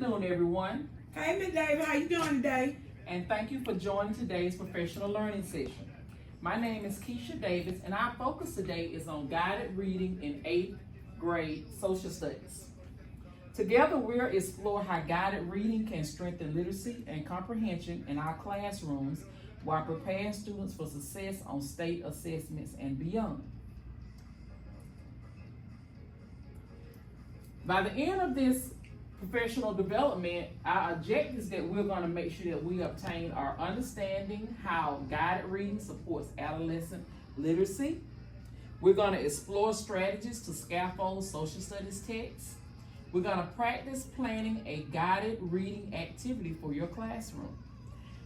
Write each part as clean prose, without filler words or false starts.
afternoon, everyone. Hey, Miss David, how you doing today? And thank you for joining today's professional learning session. My name is Keisha Davis, and our focus today is on guided reading in 8th grade social studies. Together, we'll explore how guided reading can strengthen literacy and comprehension in our classrooms while preparing students for success on state assessments and beyond. By the end of this professional development, our objective is that we're going to make sure that we obtain our understanding how guided reading supports adolescent literacy. We're going to explore strategies to scaffold social studies texts. We're going to practice planning a guided reading activity for your classroom.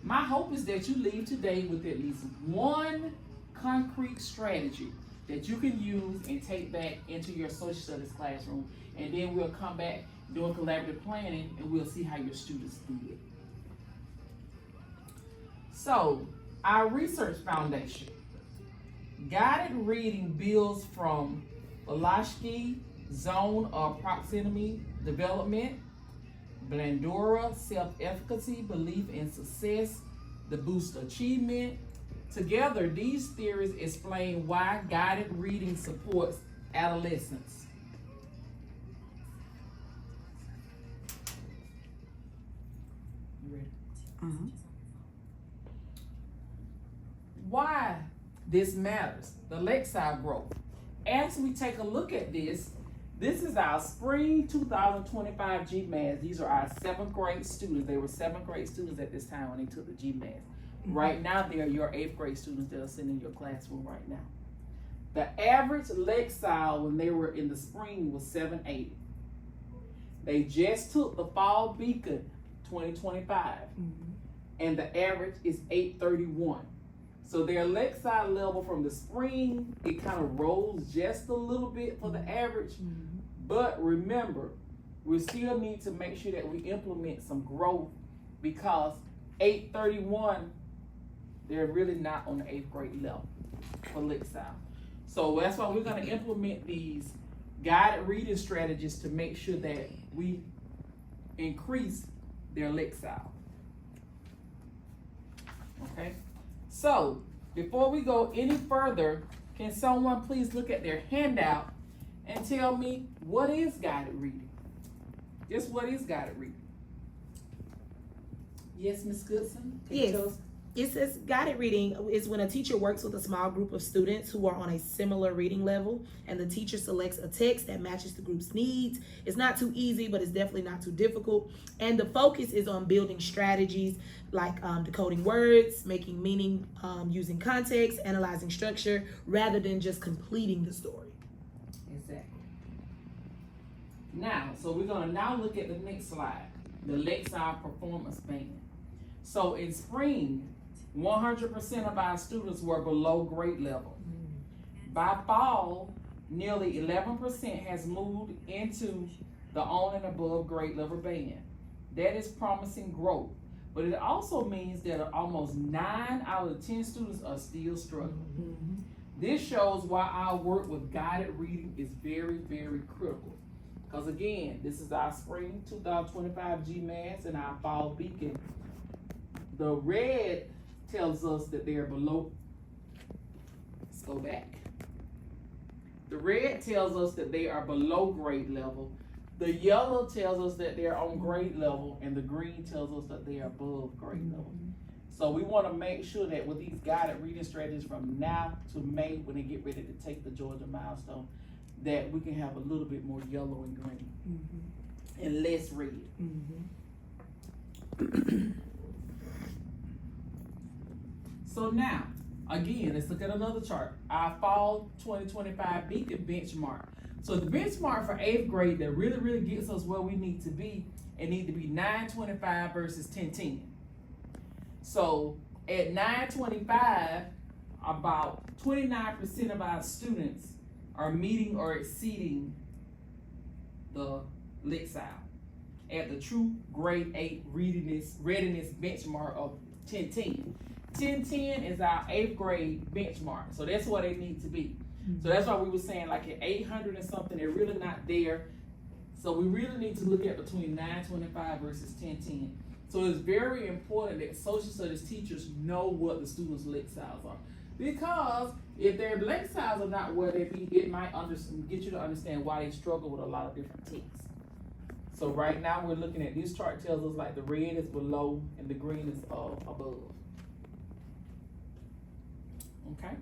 My hope is that you leave today with at least one concrete strategy that you can use and take back into your social studies classroom, and then we'll come back doing collaborative planning and we'll see how your students did. So, our research foundation. Guided reading builds from Valinsky zone of proximity development, Bandura self-efficacy, belief in success, the boost achievement. Together, these theories explain why guided reading supports adolescence. You ready? Mm-hmm. Why this matters, the Lexile growth. As we take a look at this is our spring 2025 GMAS. These are our 7th grade students. They were 7th grade students at this time when they took the GMAS. Mm-hmm. Right now, they are your 8th grade students that are sitting in your classroom right now. The average Lexile when they were in the spring was 780. They just took the fall Beacon 2025, Mm-hmm. and the average is 831. So their Lexile level from the spring, it kind of rose just a little bit for the average. Mm-hmm. But remember, we still need to make sure that we implement some growth, because 831, they're really not on the 8th grade level for Lexile. So that's why we're going to implement these guided reading strategies to make sure that we increase their Lexile. Okay? So, before we go any further, can someone please look at their handout and tell me, what is guided reading? Just what is guided reading? Yes, Ms. Goodson? Can you Yes. tell us? It says guided reading is when a teacher works with a small group of students who are on a similar reading level, and the teacher selects a text that matches the group's needs. It's not too easy, but it's definitely not too difficult. And the focus is on building strategies like decoding words, making meaning using context, analyzing structure, rather than just completing the story. Exactly. Now, so we're going to now look at the next slide, the Lexile performance band. So in spring, 100% of our students were below grade level. By fall, nearly 11% has moved into the on and above grade level band. That is promising growth, but it also means that almost 9 out of 10 students are still struggling. Mm-hmm. This shows why our work with guided reading is very, very critical. Because again, this is our spring 2025 GMAS and our fall Beacon. The red tells us that they are below. Let's go back. The red tells us that they are below grade level. The yellow tells us that they're on grade level, and the green tells us that they are above grade level. So we want to make sure that with these guided reading strategies from now to May, when they get ready to take the Georgia milestone, that we can have a little bit more yellow and green, Mm-hmm. and less red. Mm-hmm. So now, again, let's look at another chart. Our fall 2025 Beacon benchmark. So the benchmark for 8th grade that really gets us where we need to be, it need to be 925 versus 1010. So at 925, about 29% of our students are meeting or exceeding the Lexile at the true grade 8 readiness benchmark of 1010. 1010 is our 8th grade benchmark, so that's where they need to be. So that's why we were saying like at 800 and something, they're really not there. So we really need to look at between 925 versus 1010. So it's very important that social studies teachers know what the students' lexicons are. Because if their lexicons are not where they be, it might get you to understand why they struggle with a lot of different texts. So right now we're looking at, this chart tells us like the red is below and the green is above. Okay?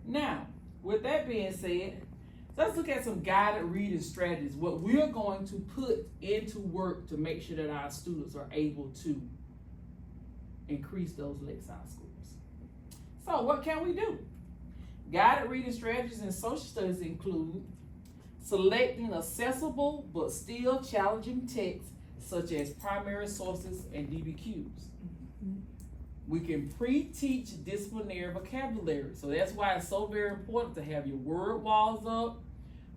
Now, with that being said, let's look at some guided reading strategies, what we're going to put into work to make sure that our students are able to increase those lexile scores. So what can we do? Guided reading strategies in social studies include selecting accessible but still challenging texts such as primary sources and DBQs. We can pre-teach disciplinary vocabulary. So that's why it's so very important to have your word walls up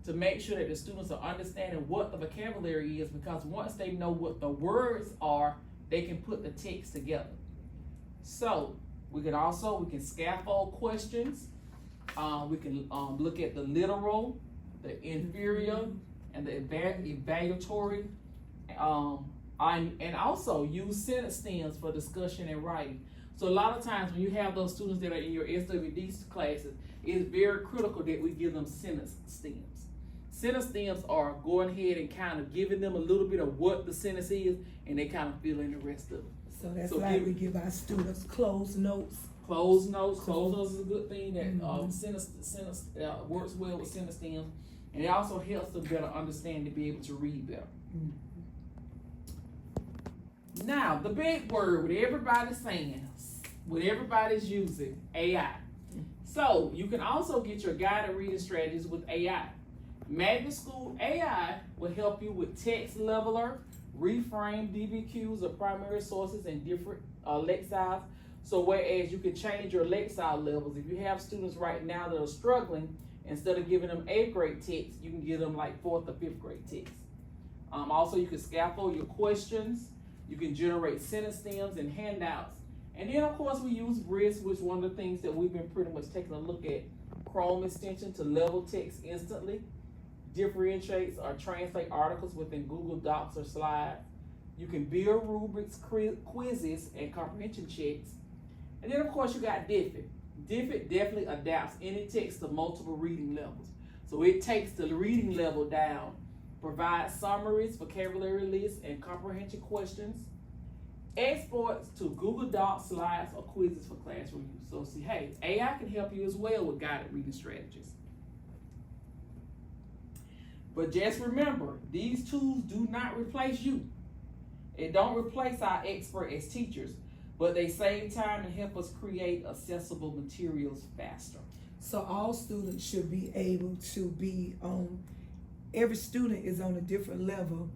to make sure that the students are understanding what the vocabulary is, because once they know what the words are, they can put the text together. So we can scaffold questions. We can look at the literal, the inferior, and the evaluatory, and also use sentence stems for discussion and writing. So a lot of times when you have those students that are in your SWD classes, it's very critical that we give them sentence stems. Sentence stems are going ahead and kind of giving them a little bit of what the sentence is, and they kind of fill in the rest of it. So that's we give our students closed notes. Closed notes is a good thing that sentence works well with sentence stems, and it also helps them better understand to be able to read better. Now, the big word, what everybody's saying, what everybody's using, AI. So you can also get your guided reading strategies with AI. Magnet School AI will help you with text leveler, reframe DBQs of primary sources and different lexiles. So whereas you can change your lexile levels, if you have students right now that are struggling, instead of giving them 8th grade text, you can give them like 4th or 5th grade text. Also, you can scaffold your questions. You can generate sentence stems and handouts. And then, of course, we use BRIS, which is one of the things that we've been pretty much taking a look at. Chrome extension to level text instantly. Differentiates or translate articles within Google Docs or slides. You can build rubrics, quizzes, and comprehension checks. And then, of course, you got DFID. DFID definitely adapts any text to multiple reading levels. So it takes the reading level down, provides summaries, vocabulary lists, and comprehension questions. Exports to Google Docs, slides, or quizzes for classroom use. So see, hey, AI can help you as well with guided reading strategies. But just remember, these tools do not replace you. It don't replace our expert as teachers, but they save time and help us create accessible materials faster. So all students should be able to be on, every student is on a different level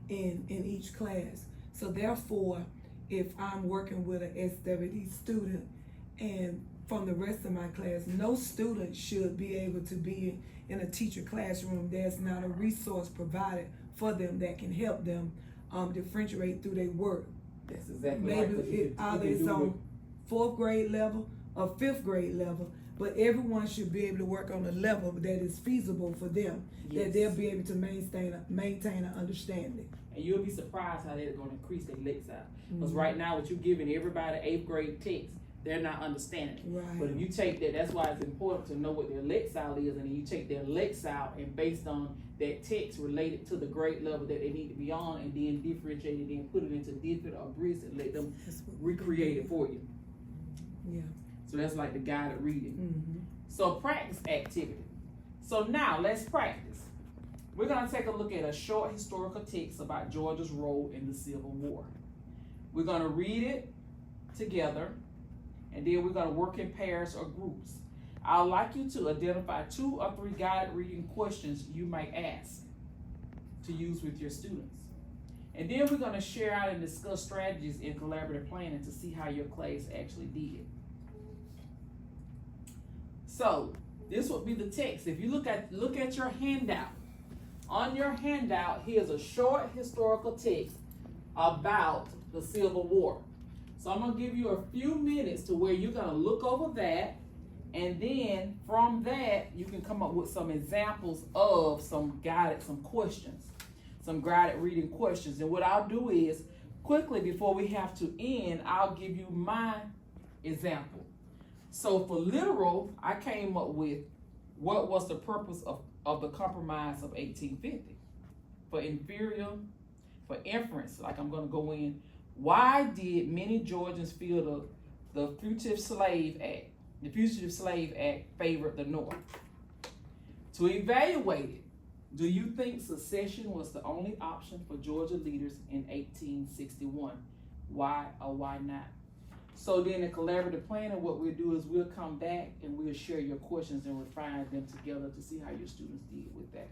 in each class. So therefore, if I'm working with an SWD student and from the rest of my class, no student should be able to be in a teacher classroom. There's not a resource provided for them that can help them differentiate through their work. That's exactly Maybe right. either it's on 4th grade level or 5th grade level, but everyone should be able to work on a level that is feasible for them, Yes. that they'll be able to maintain an understanding. And you'll be surprised how they're going to increase their lexile. Because right now, what you're giving everybody 8th grade text, they're not understanding it. Right. But if you take that, that's why it's important to know what their lexile is, and then you take their lexile and based on that text related to the grade level that they need to be on, and then differentiate it and put it into DFID or BRIS and let them recreate it for you. Yeah. So that's like the guided reading. Mm-hmm. So practice activity. So now let's practice. We're going to take a look at a short historical text about Georgia's role in the Civil War. We're going to read it together, and then we're going to work in pairs or groups. I'd like you to identify 2 or 3 guided reading questions you might ask to use with your students. And then we're going to share out and discuss strategies in collaborative planning to see how your class actually did. So this would be the text. If you look at your handout, on your handout, here's a short historical text about the Civil War. So I'm gonna give you a few minutes to where you're gonna look over that, And then from that, you can come up with some examples of some questions, some guided reading questions. And what I'll do is, quickly before we have to end, I'll give you my example. So for literal, I came up with what was the purpose of the Compromise of 1850. For inferior, for inference, like I'm going to go in, why did many Georgians feel the Fugitive Slave Act? The Fugitive Slave Act favored the North. To evaluate it, do you think secession was the only option for Georgia leaders in 1861? Why or why not? So then in collaborative planning, what we'll do is we'll come back and we'll share your questions and refine them together to see how your students did with that.